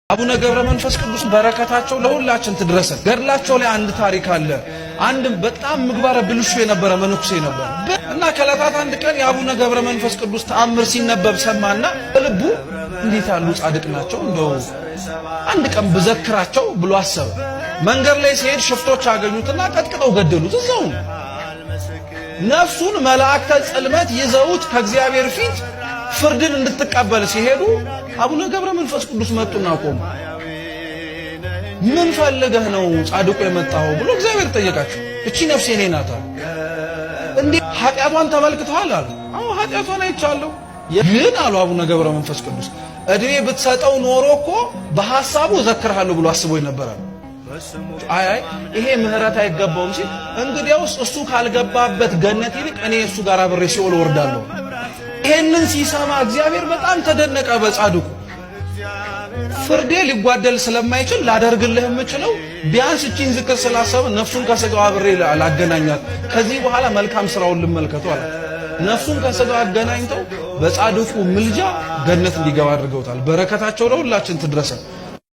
አቡነ ገብረ መንፈስ ቅዱስ በረከታቸው ለሁላችን ትድረሰን። ገድላቸው ላይ አንድ ታሪክ አለ። አንድ በጣም ምግባረ ብልሹ የነበረ መነኩሴ ነበር እና ከዕለታት አንድ ቀን የአቡነ ገብረ መንፈስ ቅዱስ ተአምር ሲነበብ ሰማና በልቡ እንዴት ያሉ ጻድቅ ናቸው እንደው አንድ ቀን ብዘክራቸው ብሎ አሰበ። መንገድ ላይ ሲሄድ ሽፍቶች አገኙትና ቀጥቅጠው ገደሉት። እዛው ነፍሱን መላእክተ ጽልመት ይዘውት ከእግዚአብሔር ፊት ፍርድን እንድትቀበል ሲሄዱ አቡነ ገብረ መንፈስ ቅዱስ መጡና ቆሙ። ምን ፈልገህ ነው ጻድቁ የመጣው ብሎ እግዚአብሔር ጠየቃቸው። እቺ ነፍሴ እኔ ናት እንዴ ኃጢአቷን ተመልክተዋል አሉ። አዎ ኃጢአቷን አይቻለሁ። ግን አሉ አቡነ ገብረ መንፈስ ቅዱስ እድሜ ብትሰጠው ኖሮ እኮ በሐሳቡ ዘክርሃለሁ ብሎ አስቦ ይነበራል። አይ ይሄ ምህረት አይገባውም ሲል እንግዲያውስ እሱ ካልገባበት ገነት ይልቅ እኔ እሱ ጋር አብሬ ሲኦል ወርዳለሁ። ይሄንን ሲሰማ እግዚአብሔር በጣም ተደነቀ በጻድቁ። ፍርዴ ሊጓደል ስለማይችል ላደርግልህ የምችለው ቢያንስ እቺን ዝክር ስላሰበ ነፍሱን ከስጋው አብሬ ላገናኛት ከዚህ በኋላ መልካም ስራውን ልመልከቱ አለ። ነፍሱን ከስጋው አገናኝተው በጻድቁ ምልጃ ገነት እንዲገባ አድርገውታል። በረከታቸው ለሁላችን ትድረሰን።